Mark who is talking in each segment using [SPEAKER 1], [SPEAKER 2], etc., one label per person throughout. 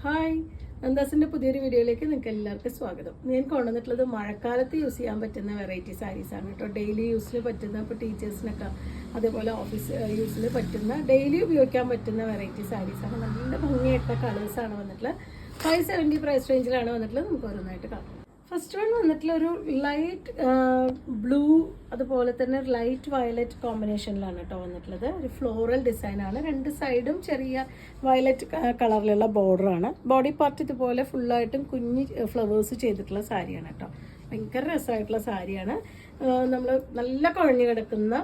[SPEAKER 1] Hi, നന്ദാസിൻ്റെ പുതിയൊരു വീഡിയോയിലേക്ക് നിങ്ങൾക്ക് എല്ലാവർക്കും സ്വാഗതം. ഞാൻ കൊണ്ടുവന്നിട്ടുള്ളത് മഴക്കാലത്ത് യൂസ് ചെയ്യാൻ പറ്റുന്ന വെറൈറ്റി സാരീസാണ് കേട്ടോ. ഡെയിലി യൂസിൽ പറ്റുന്ന, ഇപ്പോൾ ടീച്ചേഴ്സിനൊക്കെ അതേപോലെ ഓഫീസ് യൂസിൽ പറ്റുന്ന, ഡെയിലി ഉപയോഗിക്കാൻ പറ്റുന്ന വെറൈറ്റി സാരീസാണ്. നല്ല ഭംഗിയായിട്ടുള്ള കളേഴ്സാണ് വന്നിട്ടുള്ളത്. 570 പ്രൈസ് റേഞ്ചിലാണ് വന്നിട്ടുള്ളത്. നമുക്ക് ഓരോന്നായിട്ട് കാണാം. ഫസ്റ്റ് വൺ വന്നിട്ടുള്ള ഒരു ലൈറ്റ് ബ്ലൂ, അതുപോലെ തന്നെ ലൈറ്റ് വയലറ്റ് കോമ്പിനേഷനിലാണ് കേട്ടോ വന്നിട്ടുള്ളത്. ഒരു ഫ്ലോറൽ ഡിസൈനാണ്. രണ്ട് സൈഡും ചെറിയ വയലറ്റ് കളറിലുള്ള ബോർഡറാണ്. ബോഡി പാർട്ട് ഇതുപോലെ ഫുള്ളായിട്ടും കുഞ്ഞി ഫ്ലവേഴ്സ് ചെയ്തിട്ടുള്ള സാരിയാണ് കേട്ടോ. ഭയങ്കര രസമായിട്ടുള്ള സാരിയാണ്. നമ്മൾ നല്ല കുഴഞ്ഞു കിടക്കുന്ന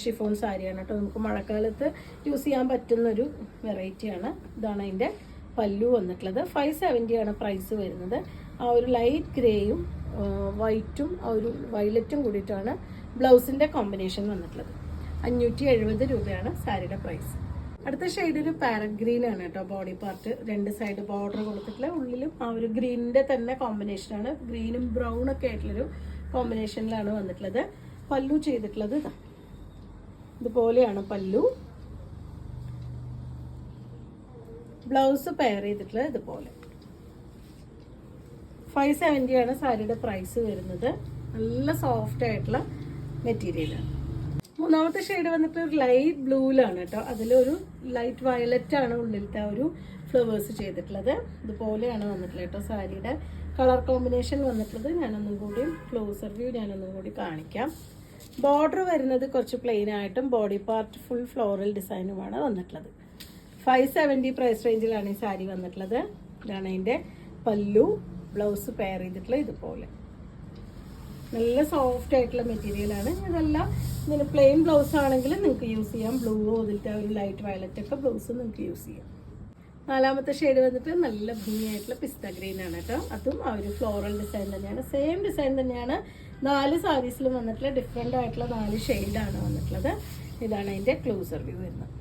[SPEAKER 1] ഷിഫോൺ സാരിയാണ് കേട്ടോ. നമുക്ക് മഴക്കാലത്ത് യൂസ് ചെയ്യാൻ പറ്റുന്നൊരു വെറൈറ്റിയാണ്. ഇതാണ് അതിൻ്റെ പല്ലു വന്നിട്ടുള്ളത്. 570 ആണ് പ്രൈസ് വരുന്നത്. ആ ഒരു ലൈറ്റ് ഗ്രേയും വൈറ്റും ആ ഒരു വയലറ്റും കൂടിയിട്ടാണ് ബ്ലൗസിൻ്റെ കോമ്പിനേഷൻ വന്നിട്ടുള്ളത്. 570 രൂപയാണ് സാരിയുടെ പ്രൈസ്. അടുത്ത ഷെയ്ഡ് ഒരു പാരറ്റ് ഗ്രീൻ ആണ് കേട്ടോ. ബോഡി പാർട്ട് രണ്ട് സൈഡ് ബോർഡർ കൊടുത്തിട്ടുള്ള, ഉള്ളിലും ആ ഒരു ഗ്രീനിൻ്റെ തന്നെ കോമ്പിനേഷനാണ്. ഗ്രീനും ബ്രൗണൊക്കെ ആയിട്ടുള്ളൊരു കോമ്പിനേഷനിലാണ് വന്നിട്ടുള്ളത്. പല്ലു ചെയ്തിട്ടുള്ളത് ഇതുപോലെയാണ് പല്ലു. ബ്ലൗസ് പെയർ ചെയ്തിട്ടുള്ളത് ഇതുപോലെ. 570 ആണ് സാരിയുടെ പ്രൈസ് വരുന്നത്. നല്ല സോഫ്റ്റ് ആയിട്ടുള്ള മെറ്റീരിയലാണ്. മൂന്നാമത്തെ ഷെയ്ഡ് വന്നിട്ട് ഒരു ലൈറ്റ് ബ്ലൂവിലാണ് കേട്ടോ. അതിലൊരു ലൈറ്റ് വയലറ്റ് ആണ് ഉള്ളിലത്തെ ഒരു ഫ്ലവേഴ്സ് ചെയ്തിട്ടുള്ളത്. ഇതുപോലെയാണ് വന്നിട്ടുള്ളത് കേട്ടോ സാരിയുടെ കളർ കോമ്പിനേഷൻ വന്നിട്ടുള്ളത്. ഞാനൊന്നും കൂടി ക്ലോസർ വ്യൂ കാണിക്കാം. ബോർഡർ വരുന്നത് കുറച്ച് പ്ലെയിൻ ആയിട്ടും ബോഡി പാർട്ട് ഫുൾ ഫ്ലോറൽ ഡിസൈനുമാണ് വന്നിട്ടുള്ളത്. 570 പ്രൈസ് റേഞ്ചിലാണ് ഈ സാരി വന്നിട്ടുള്ളത്. ഇതാണ് അതിൻ്റെ പല്ലു. ബ്ലൗസ് പെയർ ചെയ്തിട്ടുള്ള ഇതുപോലെ നല്ല സോഫ്റ്റ് ആയിട്ടുള്ള മെറ്റീരിയലാണ്. ഇതല്ല, ഇതിന് പ്ലെയിൻ ബ്ലൗസ് ആണെങ്കിൽ നിങ്ങൾക്ക് യൂസ് ചെയ്യാം. ബ്ലൂവോ അതിലത്തെ ഒരു ലൈറ്റ് വയലറ്റ് ഒക്കെ ബ്ലൗസ് നിങ്ങൾക്ക് യൂസ് ചെയ്യാം. നാലാമത്തെ ഷെയ്ഡ് വന്നിട്ട് നല്ല ഭംഗിയായിട്ടുള്ള പിസ്ത ഗ്രീൻ ആണ് കേട്ടോ. അതും ആ ഒരു ഫ്ലോറൽ ഡിസൈൻ തന്നെയാണ്. സെയിം ഡിസൈൻ തന്നെയാണ് 4 സാരീസിലും വന്നിട്ടുള്ള ഡിഫറെൻ്റ് ആയിട്ടുള്ള 4 ഷെയ്ഡാണ് വന്നിട്ടുള്ളത്. ഇതാണ് അതിൻ്റെ ക്ലോസർ വ്യൂ വരുന്നത്.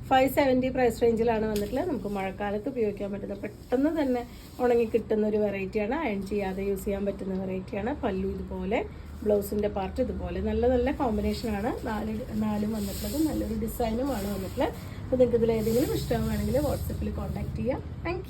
[SPEAKER 1] 570 പ്രൈസ് റേഞ്ചിലാണ് വന്നിട്ടുള്ളത്. നമുക്ക് മഴക്കാലത്ത് ഉപയോഗിക്കാൻ പറ്റുന്ന, പെട്ടെന്ന് തന്നെ ഉണങ്ങി കിട്ടുന്ന ഒരു വെറൈറ്റിയാണ്. അയൺ ചെയ്യാതെ യൂസ് ചെയ്യാൻ പറ്റുന്ന വെറൈറ്റിയാണ്. പല്ലു ഇതുപോലെ, ബ്ലൗസിൻ്റെ പാർട്ട് ഇതുപോലെ. നല്ല നല്ല കോമ്പിനേഷനാണ് നാലും വന്നിട്ടുള്ളത്. നല്ലൊരു ഡിസൈനുമാണ് വന്നിട്ടുള്ളത്. അപ്പോൾ നിങ്ങൾക്ക് ഇതിൽ ഏതെങ്കിലും ഇഷ്ടമാണെങ്കിൽ വാട്സപ്പിൽ കോൺടാക്ട് ചെയ്യാം. താങ്ക്